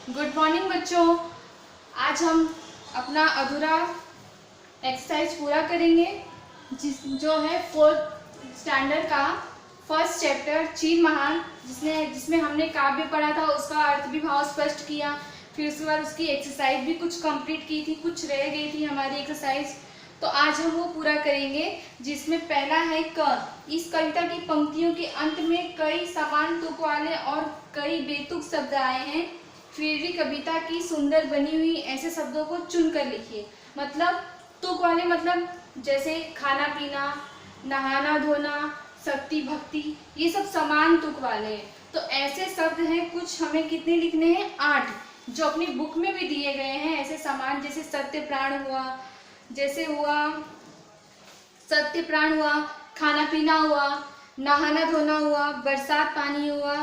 Good morning बच्चों। आज हम अपना अधूरा एक्सरसाइज पूरा करेंगे जो है फोर्थ स्टैंडर्ड का फर्स्ट चैप्टर चीर महान, जिसमें हमने काव्य पढ़ा था, उसका अर्थ भी भाव स्पष्ट किया। फिर उसके बाद उसकी एक्सरसाइज भी कुछ कंप्लीट की थी, कुछ रह गई थी हमारी एक्सरसाइज। तो आज हम वो पूरा करेंगे, जिसमें पहला है क। इस कविता की पंक्तियों के अंत में कई समान तुक वाले और कई बेतुक शब्द आए हैं। फिर भी कविता की सुंदर बनी हुई ऐसे शब्दों को चुनकर लिखिए। मतलब तुक वाले मतलब जैसे खाना पीना, नहाना धोना, शक्ति भक्ति, ये सब समान तुक वाले हैं। तो ऐसे शब्द हैं, कुछ हमें कितने लिखने हैं? 8, जो अपनी बुक में भी दिए गए हैं। ऐसे समान जैसे सत्य प्राण हुआ, जैसे हुआ सत्य प्राण हुआ, खाना पीना हुआ, नहाना धोना हुआ, बरसात पानी हुआ,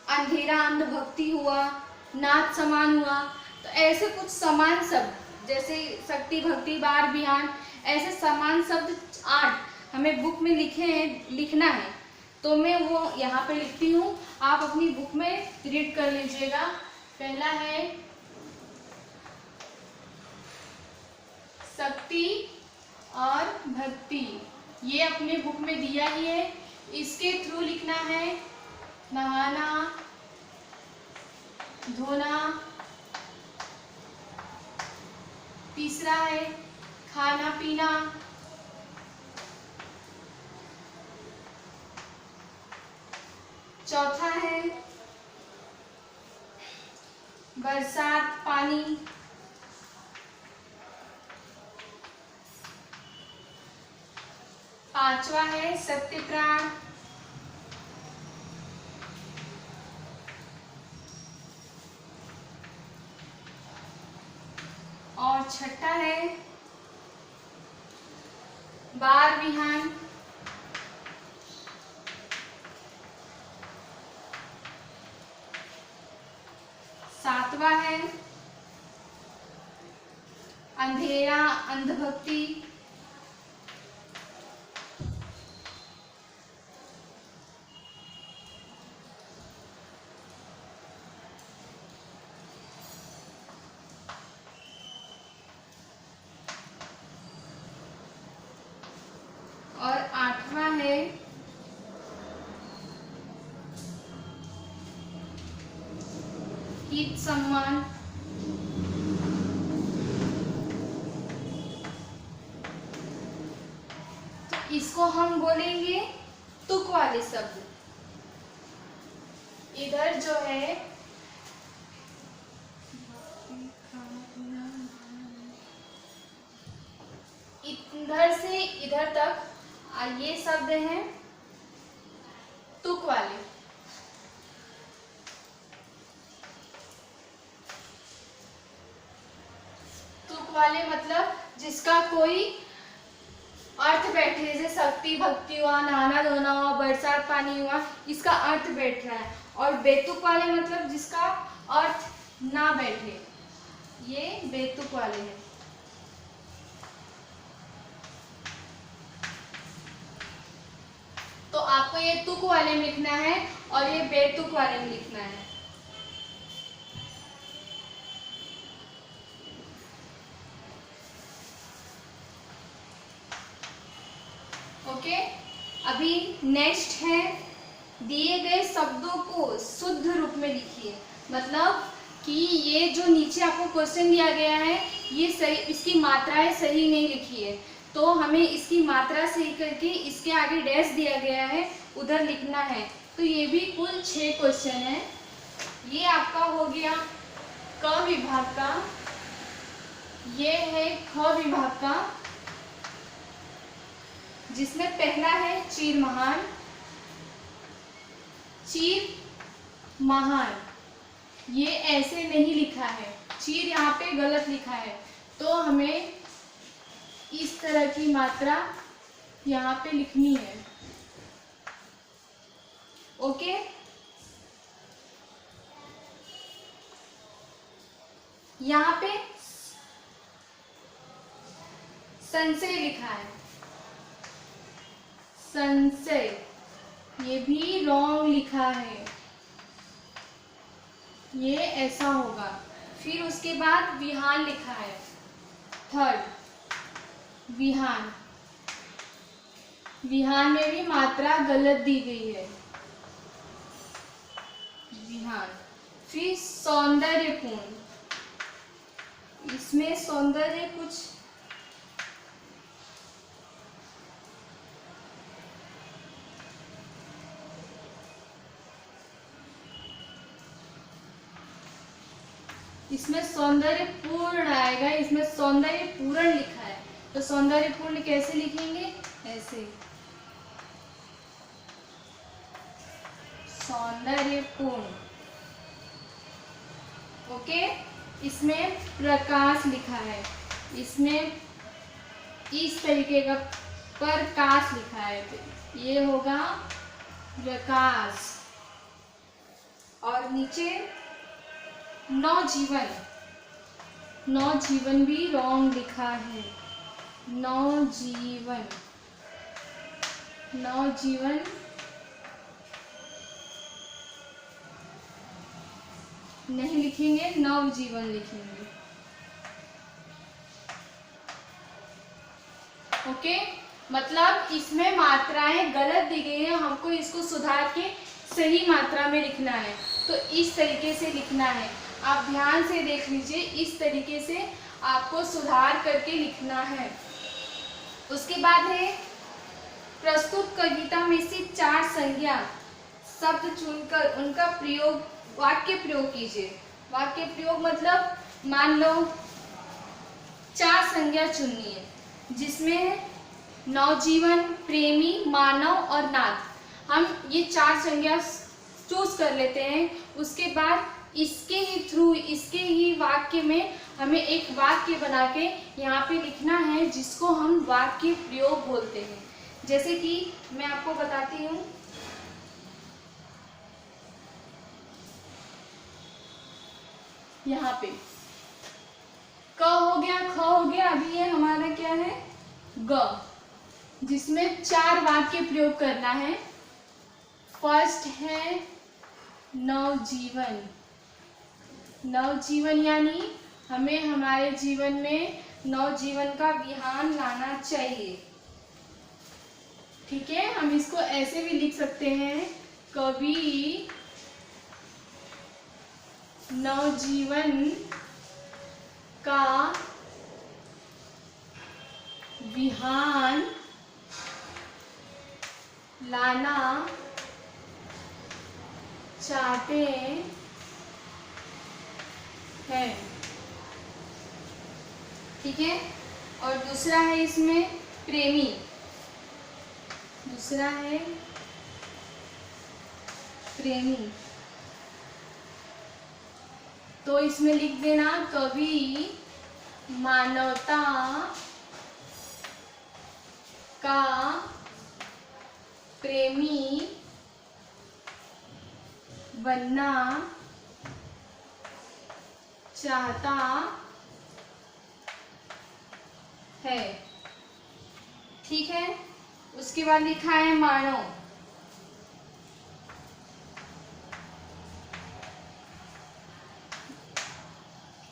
अंधेरा अंधभक्ति हुआ, नाथ समान हुआ। तो ऐसे कुछ समान शब्द जैसे शक्ति भक्ति बार बिहान, ऐसे समान शब्द 8 हमें बुक में लिखना है। तो मैं वो यहाँ पे लिखती हूँ, आप अपनी बुक में रीड कर लीजिएगा। पहला है शक्ति और भक्ति, ये अपने बुक में दिया ही है, इसके थ्रू लिखना है। नहाना धोना, तीसरा है खाना पीना, चौथा है बरसात पानी, पांचवा है सत्य प्राण, और छठा है बार बिहान, सातवां है अंधेरा अंधभक्ति, और आठवां है हित सम्मान। तो इसको हम बोलेंगे तुक वाले शब्द। इधर जो है इधर से इधर तक ये शब्द हैं तुक वाले। तुक वाले मतलब जिसका कोई अर्थ बैठे, जैसे शक्ति भक्ति हुआ, नहाना धोना हुआ, बरसात पानी हुआ, इसका अर्थ बैठ रहा है। और बेतुक वाले मतलब जिसका अर्थ ना बैठे, ये बेतुक वाले हैं। तो आपको ये तुक वाले में लिखना है और ये बेतुक वाले में लिखना है। ओके, अभी नेक्स्ट है दिए गए शब्दों को शुद्ध रूप में लिखिए। मतलब कि ये जो नीचे आपको क्वेश्चन दिया गया है, ये सही, इसकी मात्राएं सही नहीं लिखी है, तो हमें इसकी मात्रा सही करके इसके आगे डैश दिया गया है उधर लिखना है। तो ये भी कुल 6 क्वेश्चन है। ये आपका हो गया क विभाग का, ये है ख विभाग का, जिसमें पहला है चीर महान। चीर महान ये ऐसे नहीं लिखा है, चीर यहाँ पे गलत लिखा है, तो हमें इस तरह की मात्रा यहाँ पे लिखनी है। ओके, यहाँ पे संशय लिखा है, संशय, ये भी रॉन्ग लिखा है। ये ऐसा होगा। फिर उसके बाद विहान लिखा है, थर्ड विहान। विहान में भी मात्रा गलत दी गई है, विहान। फिर सौंदर्यपूर्ण, इसमें सौंदर्य कुछ इसमें सौंदर्यपूर्ण आएगा, इसमें सौंदर्यपूर्ण लिखा है, तो सौंदर्यपूर्ण कैसे लिखेंगे, ऐसे सौंदर्यपूर्ण। ओके। इसमें प्रकाश लिखा है, इसमें इस तरीके का प्रकाश लिखा है, तो ये होगा प्रकाश। और नीचे नवजीवन, नवजीवन भी रॉन्ग लिखा है, नवजीवन, नवजीवन नहीं लिखेंगे, नवजीवन लिखेंगे। ओके, मतलब इसमें मात्राएं गलत दी गई है, हमको इसको सुधार के सही मात्रा में लिखना है, तो इस तरीके से लिखना है। आप ध्यान से देख लीजिए, इस तरीके से आपको सुधार करके लिखना है। उसके बाद है प्रस्तुत कविता में से 4 संज्ञा शब्द चुनकर उनका प्रयोग, वाक्य प्रयोग कीजिए। वाक्य प्रयोग मतलब मान लो 4 संज्ञा चुननी है, जिसमें नवजीवन, प्रेमी, मानव और नाथ। हम ये 4 संज्ञा चूज कर लेते हैं। उसके बाद इसके ही थ्रू, इसके ही वाक्य में हमें एक वाक्य बना के यहाँ पे लिखना है, जिसको हम वाक्य प्रयोग बोलते हैं। जैसे कि मैं आपको बताती हूँ, यहाँ पे क हो गया, ख हो गया, अभी ये हमारा क्या है, ग, जिसमें 4 वाक्य प्रयोग करना है। फर्स्ट है नवजीवन। नवजीवन यानी हमें हमारे जीवन में नवजीवन का विहान लाना चाहिए। ठीक है, हम इसको ऐसे भी लिख सकते हैं, कवि नवजीवन का विहान लाना चाहते हैं। ठीक है। और दूसरा है इसमें प्रेमी, दूसरा है प्रेमी, तो इसमें लिख देना कवि मानवता का प्रेमी बनना चाहता है। ठीक है। उसके बाद लिखा है मानव,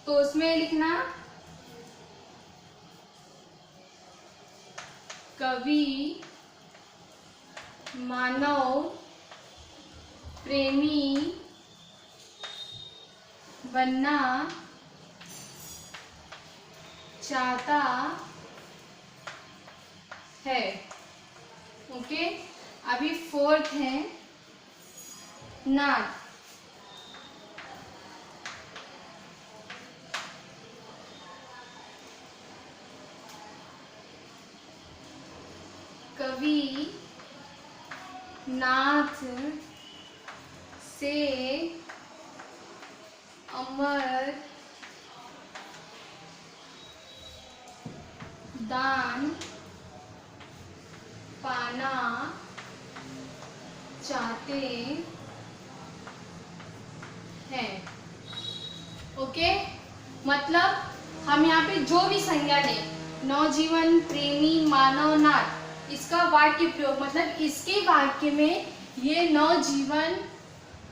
तो उसमें लिखना कवि मानव प्रेमी बनना चाहता है। ओके। अभी फोर्थ है नाथ। कवि नाथ से अमर दान पाना चाहते हैं। ओके। मतलब हम यहाँ पे जो भी संज्ञा लें, नवजीवन, प्रेमी, मानव, नाथ, इसका वाक्य प्रयोग मतलब इसके वाक्य में ये नवजीवन,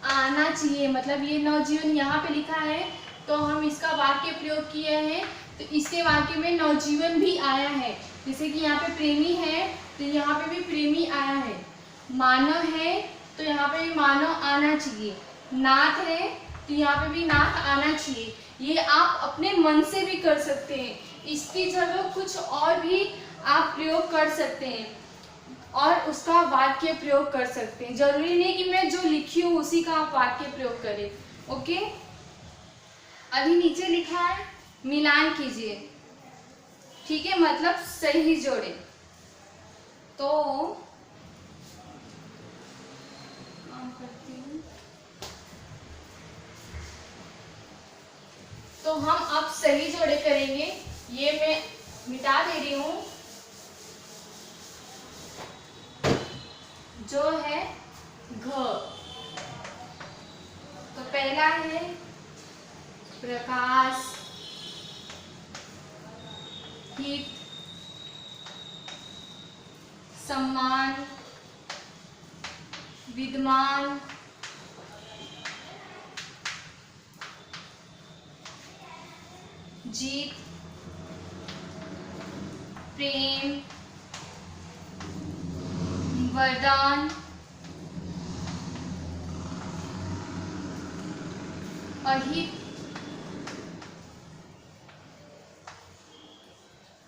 आना चाहिए, मतलब ये नवजीवन यहाँ पे लिखा है तो हम इसका वाक्य प्रयोग किए हैं, तो इसके वाक्य में नवजीवन भी आया है। जैसे कि यहाँ पे प्रेमी है तो यहाँ पे भी प्रेमी आया है, मानव है तो यहाँ पे भी मानव आना चाहिए, नाथ है तो यहाँ पे भी नाथ आना चाहिए। ये आप अपने मन से भी कर सकते हैं, इसकी जगह कुछ और भी आप प्रयोग कर सकते हैं और उसका वाक्य प्रयोग कर सकते हैं। जरूरी नहीं कि मैं जो लिखी हूँ उसी का आप वाक्य प्रयोग करें। ओके, अभी नीचे लिखा है मिलान कीजिए, ठीक है, मतलब सही जोड़े। तो हम अब सही जोड़े करेंगे। ये मैं मिटा दे रही हूं, जो है घ। तो पहला है प्रकाश, हित, सम्मान, विद्वान, जीत, प्रेम, वरदान, अहित,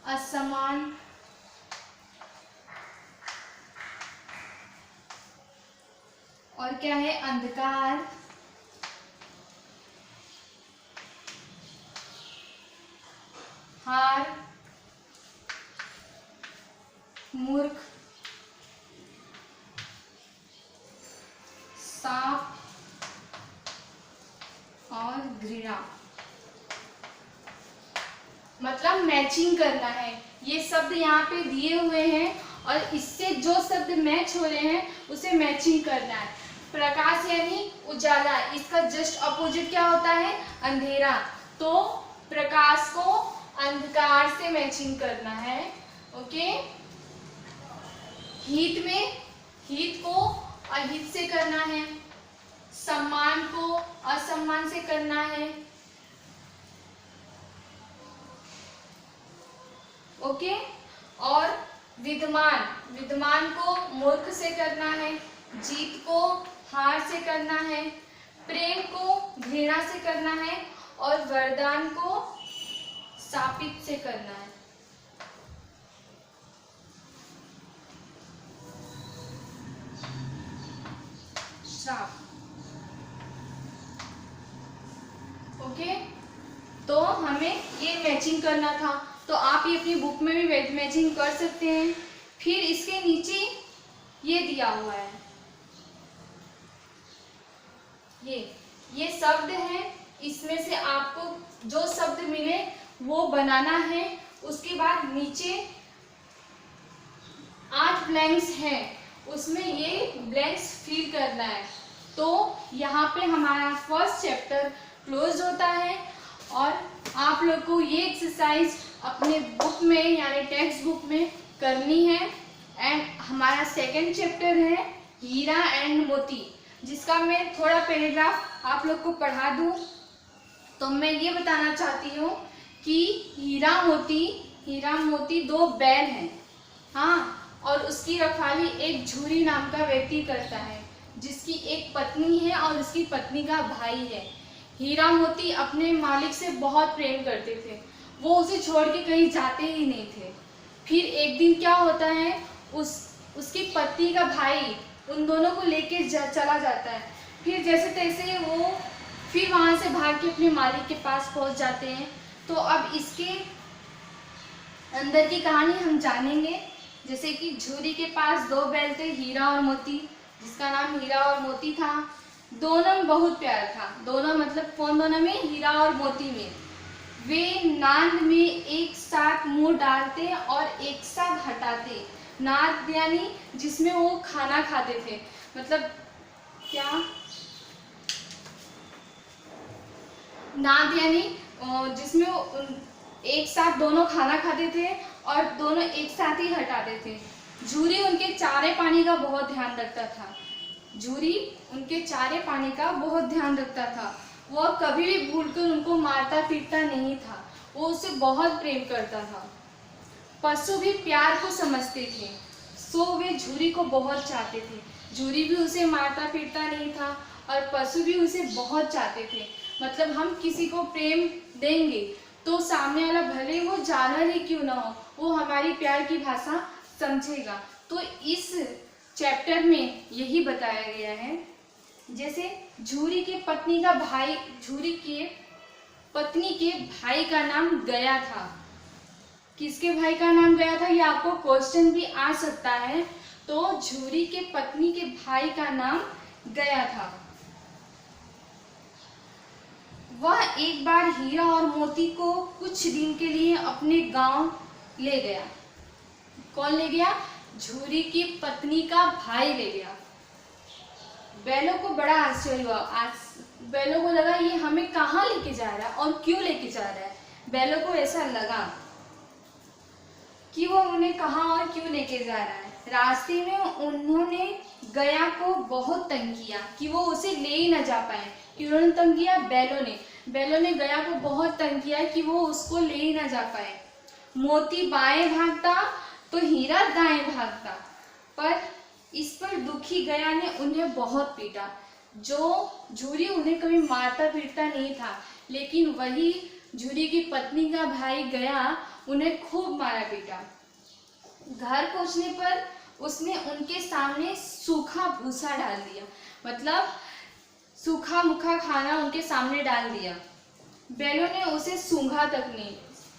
असमान, और क्या है अंधकार, हार, मूर्ख, सांप और घृणा। मतलब मैचिंग करना है, ये शब्द यहाँ पे दिए हुए हैं और इससे जो शब्द मैच हो रहे हैं उसे मैचिंग करना है। प्रकाश यानी उजाला, इसका जस्ट अपोजिट क्या होता है अंधेरा, तो प्रकाश को अंधकार से मैचिंग करना है। ओके, हित में हित को अहित से करना है, सम्मान को असम्मान से करना है। ओके, और विद्वान को मूर्ख से करना है, जीत को हार से करना है, प्रेम को घृणा से करना है और वरदान को शापित से करना है। श्राप। ओके, तो हमें ये मैचिंग करना था, तो आप ये अपनी बुक में भी मैचिंग कर सकते हैं। फिर इसके नीचे ये दिया हुआ है, ये शब्द है, इसमें से आपको जो शब्द मिले वो बनाना है। उसके बाद नीचे 8 ब्लैंक्स हैं, उसमें ये ब्लैंक्स फिल करना है। तो यहाँ पे हमारा फर्स्ट चैप्टर क्लोज होता है और आप लोग को ये एक्सरसाइज अपने बुक में यानी टेक्स्ट बुक में करनी है। एंड हमारा सेकंड चैप्टर है हीरा एंड मोती, जिसका मैं थोड़ा पैराग्राफ आप लोग को पढ़ा दूं। तो मैं ये बताना चाहती हूँ कि हीरा मोती 2 बैल हैं, हाँ, और उसकी रखवाली एक झूरी नाम का व्यक्ति करता है, जिसकी एक पत्नी है और उसकी पत्नी का भाई है। हीरा मोती अपने मालिक से बहुत प्रेम करते थे, वो उसे छोड़ के कहीं जाते ही नहीं थे। फिर एक दिन क्या होता है, उसकी पत्नी का भाई उन दोनों को लेके चला जाता है। फिर जैसे तैसे वो फिर वहाँ से भाग के अपने मालिक के पास पहुँच जाते हैं। तो अब इसके अंदर की कहानी हम जानेंगे। जैसे कि झूरी के पास 2 बैल थे, हीरा और मोती, जिसका नाम हीरा और मोती था। दोनों में बहुत प्यार था, दोनों मतलब कौन दोनों में, हीरा और मोती में। वे नाद में एक साथ मुंह डालते और एक साथ हटाते। नाद यानी जिसमें वो खाना खाते थे, मतलब क्या, नाद यानी जिसमें वो एक साथ दोनों खाना खाते थे और दोनों एक साथ ही हटाते थे। झूरी उनके चारे पानी का बहुत ध्यान रखता था। झूरी उनके चारे पानी का बहुत ध्यान रखता था। वह कभी भी भूलकर उनको मारता पीटता नहीं था। वो उसे बहुत प्रेम करता था। पशु भी प्यार को समझते थे, सो वे झूरी को बहुत चाहते थे। झूरी भी उसे मारता पीटता नहीं था और पशु भी उसे बहुत चाहते थे। मतलब हम किसी को प्रेम देंगे तो सामने वाला भले वो जानवर ही क्यों ना हो, वो हमारी प्यार की भाषा समझेगा। तो इस चैप्टर में यही बताया गया है। जैसे झूरी के पत्नी का भाई, झूरी के पत्नी के भाई का नाम गया था। किसके भाई का नाम गया था, ये आपको क्वेश्चन भी आ सकता है। तो झूरी के पत्नी के भाई का नाम गया था। वह एक बार हीरा और मोती को कुछ दिन के लिए अपने गांव ले गया। कौन ले गया? झूरी की पत्नी का भाई ले गया। बैलों को बड़ा आश्चर्य हुआ। बैलों को लगा ये हमें कहाँ लेके जा रहा है और क्यों लेके जा रहा है। बैलों को ऐसा लगा कि वो उन्हें कहाँ और क्यों लेके जा रहा है। रास्ते में उन्होंने गया को बहुत तंग किया कि वो उसे ले ही ना जा पाए। किन्होंने तंग किया? बैलों ने गया को बहुत तंग किया कि वो उसको ले ही ना जा पाए। मोती बाएं भागता तो हीरा दाएं भागता, पर इस पर दुखी गया ने उन्हें बहुत पीटा। जो झूरी उन्हें कभी मारता पीटता नहीं था, लेकिन वही झूरी की पत्नी का भाई गया उन्हें खूब मारा पीटा। घर पहुंचने पर उसने उनके सामने सूखा भूसा डाल दिया। मतलब सूखा मुखा खाना उनके सामने डाल दिया। बैलों ने उसे सूंघा तक नहीं।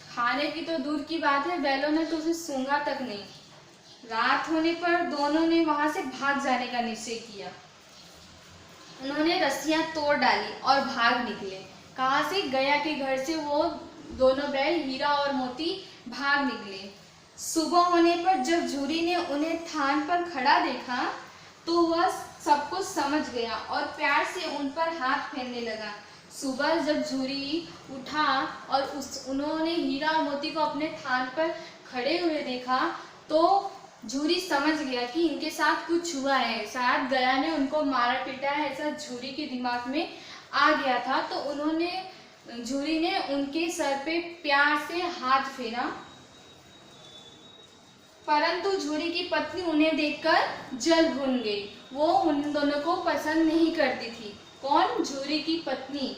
खाने की तो दूर की बात है, बैलों ने तो उसे सूंघा तक नहीं। रात होने पर दोनों ने वहां से भाग जाने का निश्चय किया। उन्होंने रस्सियां तोड़ डाली और भाग निकले। कहाँ से? गया के घर से वो दोनों बैल हीरा और मोती भाग निकले। सुबह होने पर जब झूरी ने उन्हें थान पर खड़ा देखा तो वह सब कुछ समझ गया और प्यार से उन पर हाथ फेरने लगा। सुबह जब झूरी उठा और उन्होंने हीरा और मोती को अपने थान पर खड़े हुए देखा तो झूरी समझ गया कि इनके साथ कुछ हुआ है। शायद गया ने उनको मारा पीटा है, ऐसा झूरी के दिमाग में आ गया था। तो झूरी ने उनके सर पे प्यार से हाथ फेरा, परंतु झूरी की पत्नी उन्हें देखकर जल भून गई। वो उन दोनों को पसंद नहीं करती थी। कौन? झूरी की पत्नी।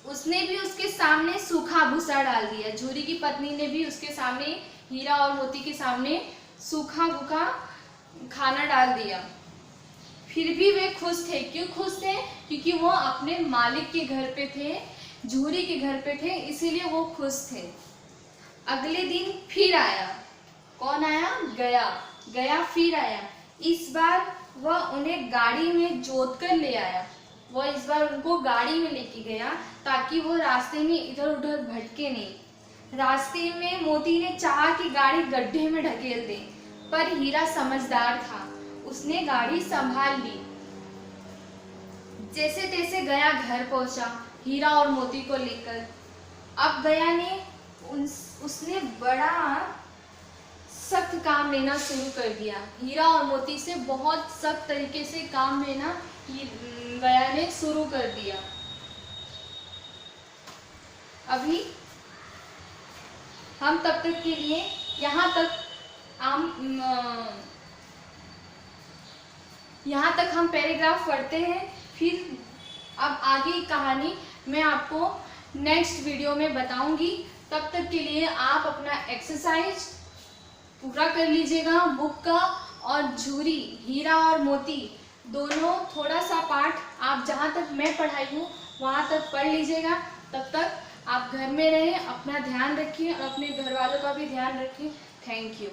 उसने भी उसके सामने सूखा भूसा डाल दिया। झूरी की पत्नी ने भी उसके सामने, हीरा और मोती के सामने सूखा भूखा खाना डाल दिया। फिर भी वे खुश थे। क्यों खुश थे? क्योंकि वो अपने मालिक के घर पे थे, झूरी के घर पे थे, इसीलिए वो खुश थे। अगले दिन फिर आया। कौन आया? गया फिर आया। इस बार वह उन्हें गाड़ी में जोत कर ले आया। वह इस बार उनको गाड़ी में लेके गया ताकि वो रास्ते में इधर उधर भटके नहीं। रास्ते में मोती ने चाहा कि गाड़ी गड्ढे में ढकेल दे, पर हीरा समझदार था, उसने गाड़ी संभाल ली। जैसे तैसे गया घर पहुंचा हीरा और मोती को लेकर। अब गया ने उसने बड़ा सख्त काम लेना शुरू कर दिया। हीरा और मोती से बहुत सख्त तरीके से काम लेना गया ने शुरू कर दिया। अभी हम तब तक के लिए यहाँ तक हम पैराग्राफ पढ़ते हैं। फिर अब आगे की कहानी मैं आपको नेक्स्ट वीडियो में बताऊंगी। तब तक के लिए आप अपना एक्सरसाइज पूरा कर लीजिएगा बुक का, और झूरी, हीरा और मोती दोनों थोड़ा सा पार्ट आप जहाँ तक मैं पढ़ाई हूँ वहाँ तक पढ़ लीजिएगा। तब तक आप घर में रहें, अपना ध्यान रखिए और अपने घर वालों का भी ध्यान रखिए। Thank you.